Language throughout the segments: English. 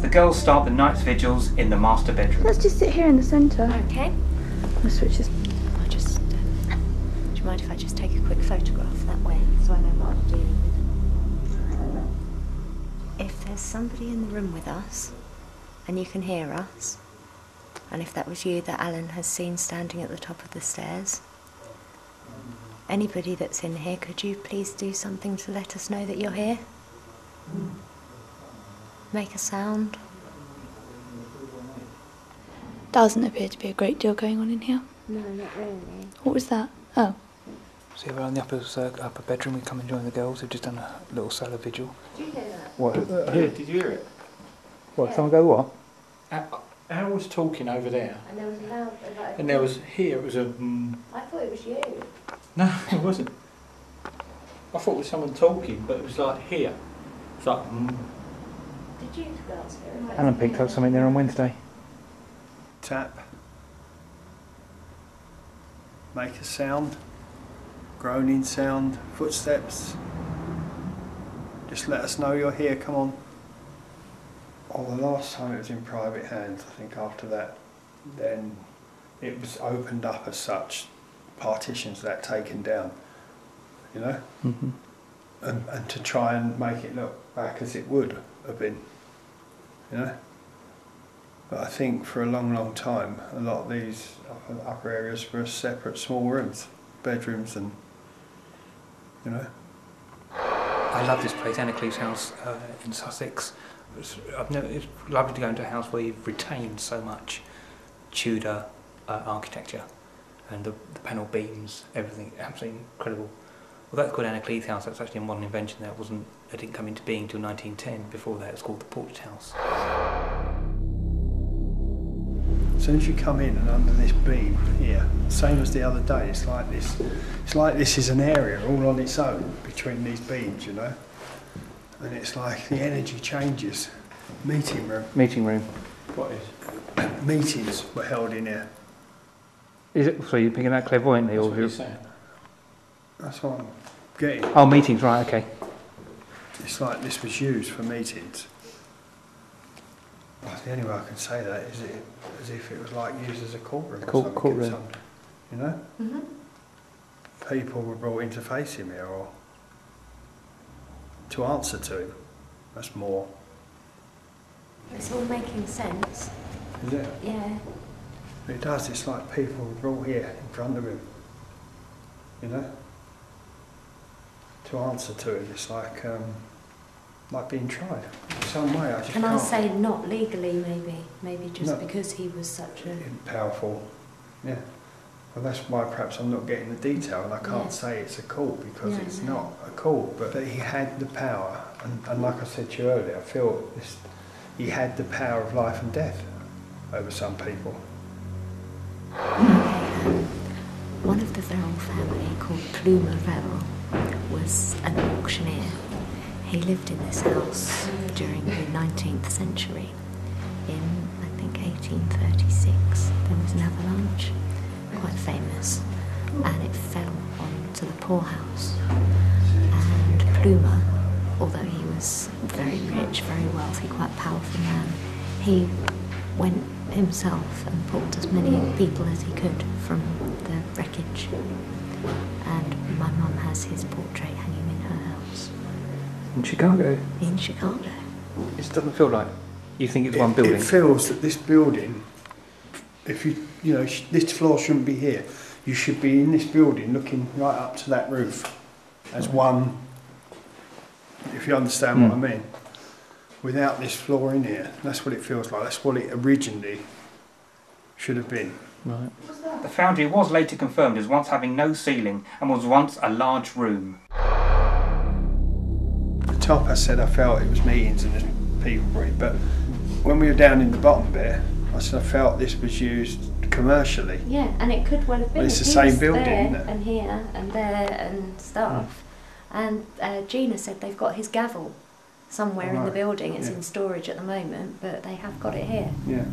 the girls start the night's vigils in the master bedroom. Let's just sit here in the centre. Okay. I'll switch this. I'll just... do you mind if I just take a quick photograph that way, so I know what I'm dealing with? If there's somebody in the room with us, and you can hear us, and if that was you that Alan has seen standing at the top of the stairs, anybody that's in here, could you please do something to let us know that you're here? Make a sound. Doesn't appear to be a great deal going on in here. No, not really. What was that? Oh. See, we're on the upper bedroom. We come and join the girls. We've just done a little solar vigil. Did you hear that? What? Did you hear it? What? Someone go what? Al was talking over there. And there was a loud... And there was here, it was a... I thought it was you. No, it wasn't. I thought it was someone talking, but it was like here. It's like... Did you girls hear it? Alan picked up something there on Wednesday. Tap. Make a sound. Groaning sound. Footsteps. Just let us know you're here, come on. Oh, the last time it was in private hands, I think after that, then it was opened up as such, partitions that taken down, you know? Mm-hmm. And to try and make it look back as it would have been, you know? But I think for a long, long time, a lot of these upper areas were separate small rooms, bedrooms and, you know? I love this place, Anne of Cleves House in Sussex. It's lovely to go into a house where you've retained so much Tudor architecture and the panel beams, everything, absolutely incredible. Well, that's called Anne of Cleves House. That's actually a modern invention. It didn't come into being until 1910. Before that, it's called the Portrait House. As soon as you come in and under this beam here, same as the other day, it's like this. It's like this is an area all on its own between these beams, you know. And it's like the energy changes. Meeting room. Meeting room. What is? Meetings were held in here. Is it? So you're picking that clairvoyantly, That's or what you're saying. That's what I'm getting. Oh, meetings, right? Okay. It's like this was used for meetings. Well, the only way I can say that is as if it was like used as a courtroom. Courtroom. You know? Mm-hmm. People were brought in to face him here, or to answer to him. That's more. It's all making sense. Is it? Yeah. It does. It's like people were brought here in front of him. You know? To answer to him. It's like being tried in some way. I just Can can't. I say not legally, maybe? Maybe just No. because he was such a... Powerful. Yeah. Well, that's why perhaps I'm not getting the detail, and I can't Yeah. say it's a cult because No, it's no. not a cult. But he had the power, and like I said to you earlier, I feel he had the power of life and death over some people. One of the Verrill family, called Plumer Verrill, was an auctioneer. He lived in this house during the 19th century. In, I think, 1836, there was an avalanche, quite famous, and it fell onto the poorhouse. And Plumer, although he was very rich, very wealthy, quite powerful man, he went himself and pulled as many people as he could from the wreckage. And my mum has his portrait hanging in her house. In Chicago? In Chicago. It doesn't feel like you think it's one building. It feels that this building, if you know, this floor shouldn't be here. You should be in this building looking right up to that roof as one, if you understand what I mean. Without this floor in here, that's what it feels like. That's what it originally should have been. Right. The foundry was later confirmed as once having no ceiling and was once a large room. The top, I said I felt it was meetings and there's people breathe, but when we were down in the bottom bit, I said I felt this was used commercially. Yeah, and it could well have been. Well, it's the He same was building, there isn't it? and here and there and stuff. And Gina said they've got his gavel somewhere in the Right, building. It's yeah. in storage at the moment, but they have got it here. Yeah.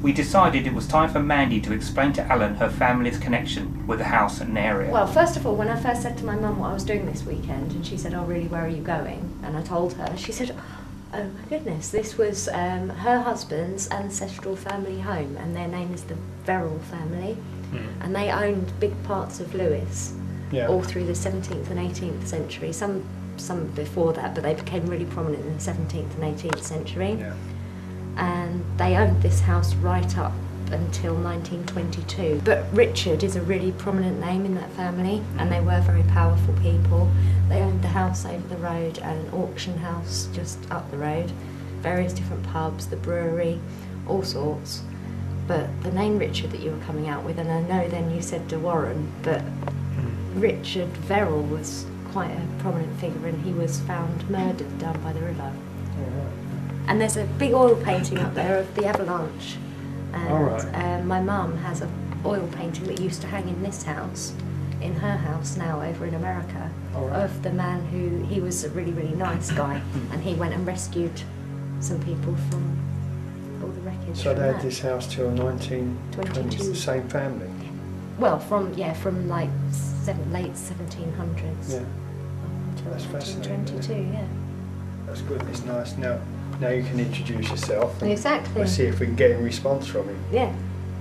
We decided it was time for Mandy to explain to Alan her family's connection with the house and area. Well, first of all, when I first said to my mum what I was doing this weekend, and she said, "Oh, really, where are you going?" And I told her, she said, Oh my goodness, this was her husband's ancestral family home, and their name is the Verrill family, and they owned big parts of Lewes all through the 17th and 18th century, some before that, but they became really prominent in the 17th and 18th century. Yeah. And they owned this house right up until 1922. But Richard is a really prominent name in that family, and they were very powerful people. They owned the house over the road and an auction house just up the road, various different pubs, the brewery, all sorts. But the name Richard that you were coming out with, and I know then you said de Warren, but Richard Verrill was quite a prominent figure, and he was found murdered down by the river. And there's a big oil painting up there of the avalanche. And my mum has an oil painting that used to hang in this house, in her house now over in America, of the man who, he was a really, really nice guy, and he went and rescued some people from all the wreckage. So they had this house till 1922, the same family? Well, from like late 1700s. Yeah. That's fascinating. 1922, yeah. That's good, it's nice. Now you can introduce yourself. And exactly. we'll see if we can get a response from him. Yeah.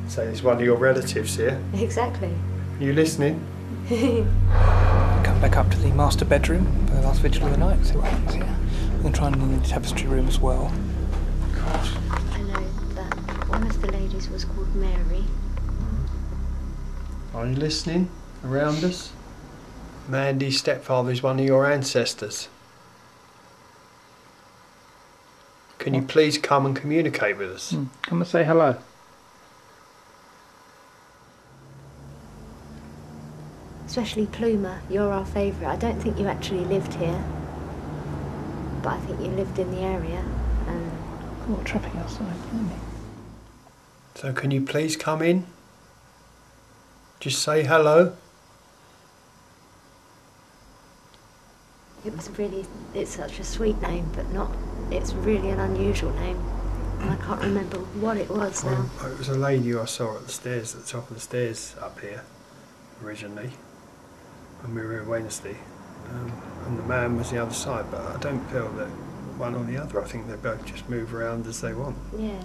Say it's one of your relatives here. Exactly. You listening? Come back up to the master bedroom for the last vigil of the night, see what happens here. We're going to try and in the tapestry room as well. I know that one of the ladies was called Mary. Are you listening around us? Mandy's stepfather is one of your ancestors. Can you please come and communicate with us? Come and say hello. Especially Plumer, you're our favourite. I don't think you actually lived here, but I think you lived in the area. And Oh, traffic outside, isn't So can you please come in? Just say hello. it's such a sweet name, but it's really an unusual name. And I can't remember what it was now. It was a lady I saw at the stairs, at the top of the stairs up here, originally, when we were here Wednesday. And the man was the other side, but I don't feel that one or the other. I think they both just move around as they want. Yeah.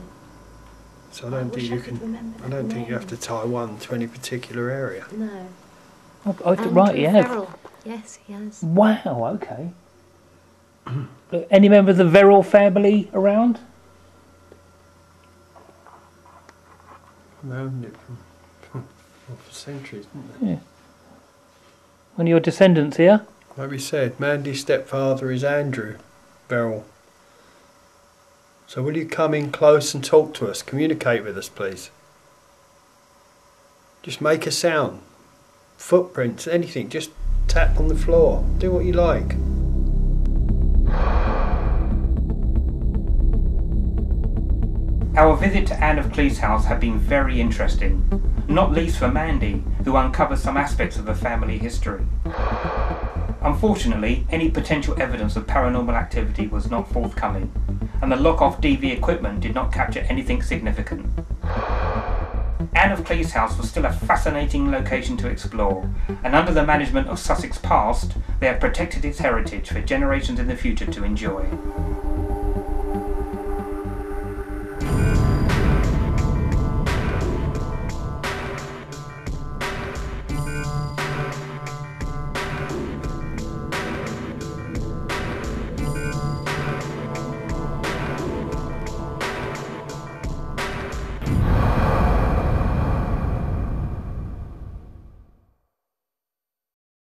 So I don't think you can. I don't think you have to tie one to any particular area. No. Right, yeah. Verrill. Yes, he has. Wow, okay. Any member of the Verrill family around? They owned it for centuries, didn't they? Yeah. One of your descendants here? Like we said, Mandy's stepfather is Andrew Verrill. So will you come in close and talk to us, communicate with us, please? Just make a sound. Footprints, anything, just tap on the floor. Do what you like. Our visit to Anne of Cleves House had been very interesting, not least for Mandy, who uncovered some aspects of the family history. Unfortunately, any potential evidence of paranormal activity was not forthcoming, and the lock-off DV equipment did not capture anything significant. Anne of Cleves House was still a fascinating location to explore, and under the management of Sussex Past, they have protected its heritage for generations in the future to enjoy.